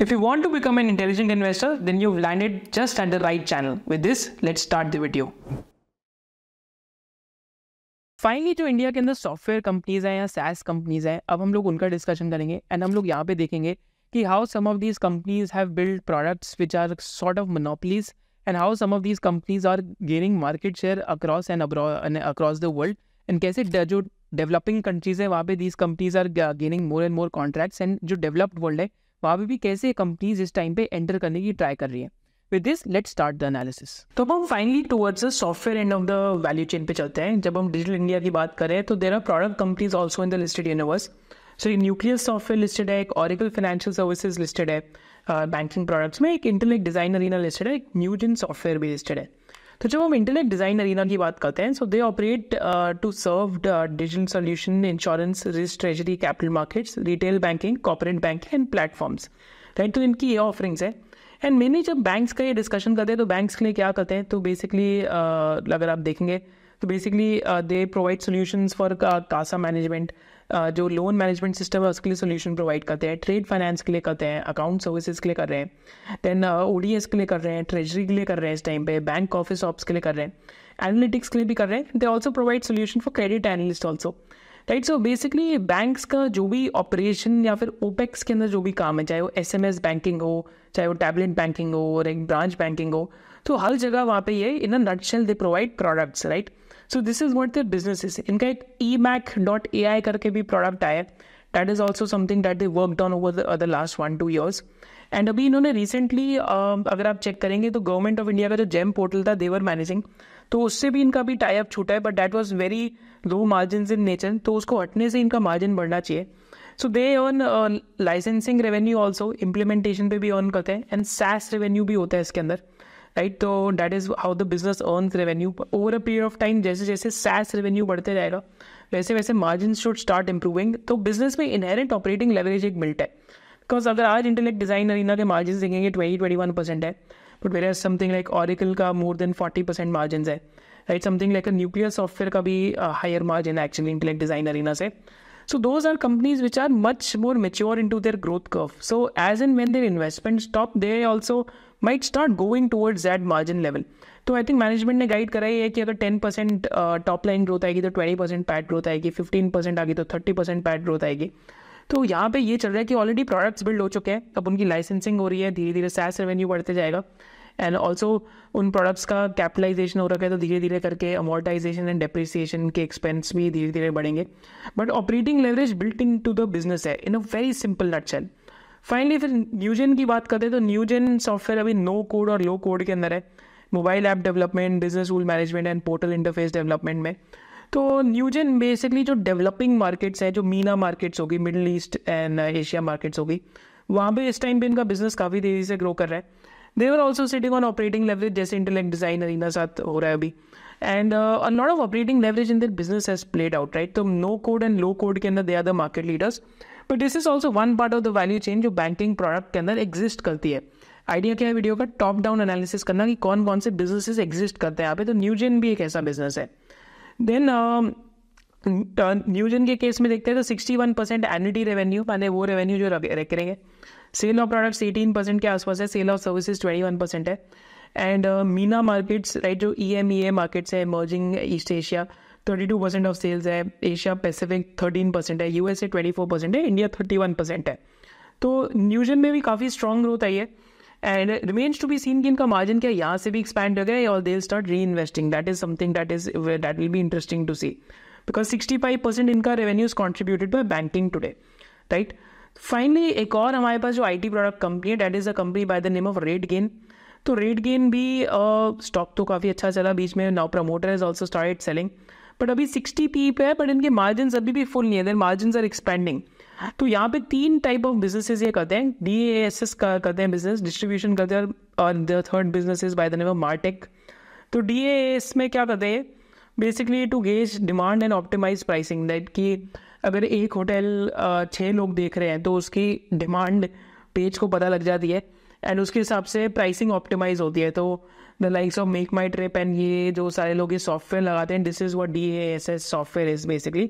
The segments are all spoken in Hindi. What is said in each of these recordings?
If you want to become an intelligent investor, then you've landed just at the right channel. With this, let's start the video. Finally जो इंडिया के अंदर सॉफ्टवेयर कंपनीज हैं या SaaS कंपनीज हैं, अब हम लोग उनका डिस्कशन करेंगे एंड हम लोग यहाँ पे देखेंगे कि how some of these companies have build products which are sort of monopolies and how some of these companies are gaining market share across across the world and कैसे जो डेवलपिंग कंट्रीज है वहाँ पे these companies are gaining more and more contracts and जो डेवलप्ड वर्ल्ड है वहाँ पे भी कैसे कंपनीज इस टाइम पे एंटर करने की ट्राई कर रही है. With this, let's start the analysis. तो अब हम finally towards the software end of the value chain पे चलते हैं. जब हम डिजिटल इंडिया की बात करें तो there are product companies also in the listed universe. So Nucleus Software listed है, एक ऑरेकल फाइनेंशियल सर्विसेज लिस्टेड है बैंकिंग प्रोडक्ट्स में, एक इंटेलेक्ट डिजाइन अरीना लिस्टेड है, एक न्यूजन सॉफ्टवेयर भी लिस्टेड है. तो जब हम इंटेलेक्ट डिजाइन अरीना की बात करते हैं, so they operate to serve digital solution, insurance, risk, treasury, capital markets, retail banking, corporate banking and platforms. Right, तो इनकी ये ऑफरिंग्स है. एंड मैंने जब बैंक्स का ये डिस्कशन करते हैं तो बैंक्स के लिए क्या करते हैं, तो बेसिकली अगर आप देखेंगे तो basically they provide solutions for CASA management, जो लोन मैनेजमेंट सिस्टम है उसके लिए सॉल्यूशन प्रोवाइड करते हैं, ट्रेड फाइनेंस के लिए करते हैं, अकाउंट सर्विसेज के लिए कर रहे हैं, देन ODS के लिए कर रहे हैं, ट्रेजरी के लिए कर रहे हैं इस टाइम पे, बैंक ऑफिस ऑप्स के लिए कर रहे हैं, एनालिटिक्स के लिए भी कर रहे हैं. They also provide solution for credit analyst also. Right, so basically banks का जो भी ऑपरेशन या फिर ओपेक्स के अंदर जो भी काम है, चाहे वो SMS बैंकिंग हो, चाहे वो टैबलेट बैंकिंग हो और एक ब्रांच बैंकिंग हो, तो हर जगह वहाँ पे ये in a nutshell they provide products. Right, so this is what their business is. इनका एक eMACH.ai करके भी प्रोडक्ट आया, that is also something that they worked on over the last 1-2 years. And अभी इन्होंने रिसेंटली अगर आप चेक करेंगे तो गवर्नमेंट ऑफ इंडिया का जो जेम पोर्टल था देवर मैनेजिंग, तो उससे भी इनका भी टाई अप छूटा है, but that was very low margin in nature, तो उसको हटने से इनका मार्जिन बढ़ना चाहिए. So they earn licensing revenue also, implementation पे भी अर्न करते हैं, एंड SaaS रेवेन्यू भी होता है इसके अंदर. राइट, तो that is how the business earns revenue over a period of time. जैसे जैसे SaaS रेवेन्यू बढ़ते जाएगा वैसे वैसे मार्जिन शुड स्टार्ट इंप्रूविंग. तो बिजनेस में इनहेरेंट ऑपरेटिंग लेवरेज एक मिलता है, बिकॉज अगर आज इंटेलेक्ट डिजाइन अरीना के मार्जिन देखेंगे 20-21% है, but where something like Oracle का मोर देन 40% मार्जिन है. Right, something like a nuclear software का भी हायर मार्जिन है एक्चुअली इंटेलेक्ट डिजाइन अरीना से. So those are companies which are much more mature into their growth curve. So as and when their investments stop, they also might start going towards that margin level. तो आई थिंक मैनेजमेंट ने गाइड करा है कि अगर 10% टॉप लाइन ग्रोथ आएगी तो 20% पैट ग्रोथ आएगी, 15% आएगी तो 30% पैट ग्रोथ आएगी. तो यहाँ पे ये चल रहा है कि ऑलरेडी प्रोडक्ट्स बिल्ड हो चुके हैं, अब उनकी लाइसेंसिंग हो रही है, धीरे धीरे SaaS रेवेन्यू बढ़ते जाएगा, एंड ऑल्सो उन प्रोडक्ट्स का कैपिटलाइजेशन हो रखा है, तो धीरे धीरे करके अमोर्टाइजेशन एंड डेप्रिसिएशन के एक्सपेंस भी धीरे धीरे बढ़ेंगे. But operating leverage built in to the business है in a very simple nutshell. Finally फिर न्यूजन की बात करते हैं तो न्यूजन सॉफ्टवेयर अभी नो कोड और लो कोड के अंदर है, mobile app development, business rule management and portal interface development में. तो न्यूजन बेसिकली जो डेवलपिंग मार्केट्स हैं, जो मीना मार्केट्स होगी, middle east and Asia markets होगी, वहाँ पे इस टाइम पे इनका बिजनेस काफ़ी तेज़ी से ग्रो कर रहा है. They were also sitting on operating leverage, जैसे इंटेलेक्ट डिजाइन अरीना साथ हो रहा है अभी, and a lot of operating leverage in their business has played out. Right, तो no code and low code के अंदर they are the market leaders, but this is also one part of the value chain जो बैंकिंग प्रोडक्ट के अंदर एग्जिस्ट करती है. आइडिया क्या है वीडियो का, टॉप डाउन एनालिसिस करना कि कौन कौन से बिजनेसेस एग्जिस्ट करते हैं यहाँ पे. तो न्यूजन भी एक ऐसा बिजनेस है. देन न्यूजन के केस में देखते हैं तो 61% एन्युटी रेवेन्यू, माने वो रेवेन्यू जो रखेंगे. सेल ऑफ प्रोडक्ट्स 18% के आसपास है, सेल ऑफ सर्विसेज 21% है, एंड मीना मार्केट्स, राइट, जो EMEA मार्केट्स है, emerging East Asia, 32% of sales है, एशिया पैसिफिक 13% है, USA 24% है, इंडिया 31% है. तो न्यूजन में भी काफ़ी स्ट्रॉन्ग ग्रोथ आई है, and remains to be seen कि इनका मार्जिन क्या यहाँ से भी एक्सपैंड हो गया और they will start reinvesting. That is something that will be interesting to see, because 65% इनका revenue is contributed by banking today. Right, finally एक और हमारे पास जो IT प्रोडक्ट कंपनी है, that is a company by the name of RateGain. तो RateGain भी स्टॉक तो काफ़ी अच्छा चला बीच में, now promoter has also started selling, but अभी 60 PE पे है, बट इनके मार्जिन अभी भी फुल नहीं है, देयर मार्जिन आर एक्सपेंडिंग. तो यहाँ पे 3 टाइप ऑफ बिजनेसेस ये करते हैं. DaaS का करते हैं बिजनेस, डिस्ट्रीब्यूशन करते हैं, और the third business is by the name of MarTech. तो DaaS में क्या करते हैं, basically to gauge demand and optimise pricing. That कि अगर एक होटल 6 लोग देख रहे हैं तो उसकी डिमांड पेज को पता लग जाती है, एंड उसके हिसाब से प्राइसिंग ऑप्टिमाइज होती है. तो the likes of make my trip and ये जो सारे लोग ये सॉफ्टवेयर लगाते हैं, this is what DaaS software is basically.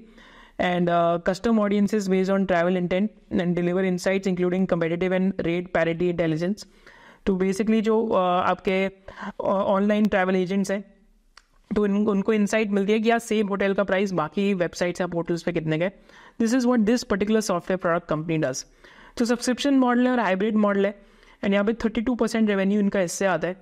and custom audiences based on travel intent and deliver insights including competitive and rate parity intelligence. तो बेसिकली जो आपके ऑनलाइन ट्रैवल एजेंट्स हैं तो उनको इंसाइट मिलती है कि यार सेम होटल का प्राइस बाकी वेबसाइट्स या पोर्टल्स पे कितने का. This is what this particular software product company does. तो सब्सक्रिप्शन मॉडल है और हाइब्रिड मॉडल है एंड यहाँ पे 32% रेवेन्यू इनका इससे आता है,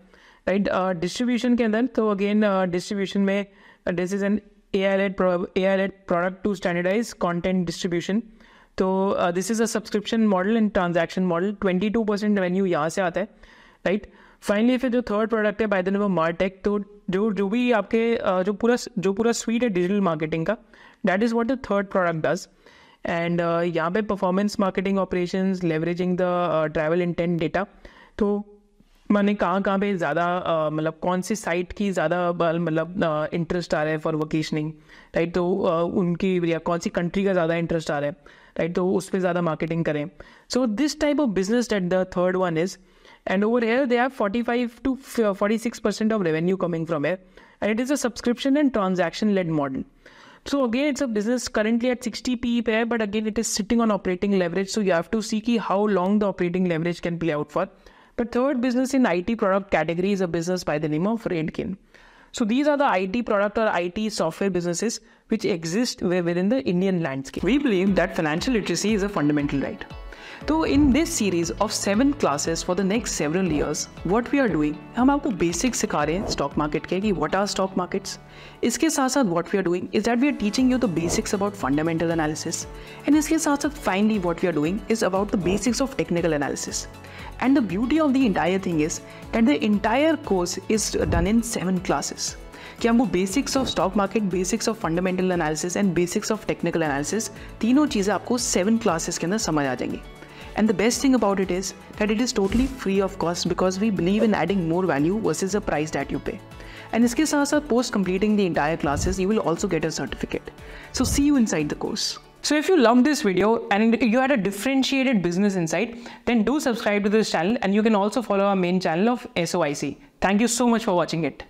राइट. डिस्ट्रीब्यूशन के अंदर तो अगेन डिस्ट्रीब्यूशन में this is an AI-led product to standardize content distribution. तो this is a subscription model and transaction model. 22% revenue यहाँ से आता है, राइट. फाइनली फिर जो थर्ड प्रोडक्ट है by the name of martech, तो जो भी आपके जो पूरा स्वीट है डिजिटल मार्केटिंग का, that is what the third product does. And यहाँ पे performance marketing operations leveraging the travel intent data. तो मैंने कहाँ पे ज़्यादा मतलब कौन सी साइट की ज़्यादा मतलब इंटरेस्ट आ रहा है फॉर वोकेशनिंग, राइट. तो उनकी या कौन सी कंट्री का ज़्यादा इंटरेस्ट आ रहा है, राइट. तो उस पर ज़्यादा मार्केटिंग करें. So this type of business that the third one is. And over here, they have 45 to 46% of revenue coming from here. And it is a subscription and transaction-led model. So again, it's a business currently at 60 PE pair, but again, it is sitting on operating leverage. So you have to see how long the operating leverage can play out for. But third business in IT product category is a business by the name of Redkin. So these are the IT product or IT software businesses which exist within the Indian landscape. We believe that financial literacy is a fundamental right. तो in this series of 7 classes for the next several years what we are doing, हम आपको बेसिक सिखा रहे हैं स्टॉक मार्केट के कि व्हाट आर स्टॉक मार्केट्स. इसके साथ साथ what we are doing is that we are teaching you the basics about fundamental analysis. And इसके साथ साथ finally what we are doing is about the basics of technical analysis. And the beauty of the entire thing is that the entire course is done in 7 classes. कि हमको basics of stock market, basics of fundamental analysis and basics of technical analysis, तीनों चीज़ें आपको 7 क्लासेस के अंदर समझ आ जाएंगी. And the best thing about it is that it is totally free of cost because we believe in adding more value versus the price that you pay. And इसके साथ साथ post completing the entire classes, you will also get a certificate. So see you inside the course. So if you loved this video and you had a differentiated business insight, then do subscribe to this channel and you can also follow our main channel of SOIC. Thank you so much for watching it.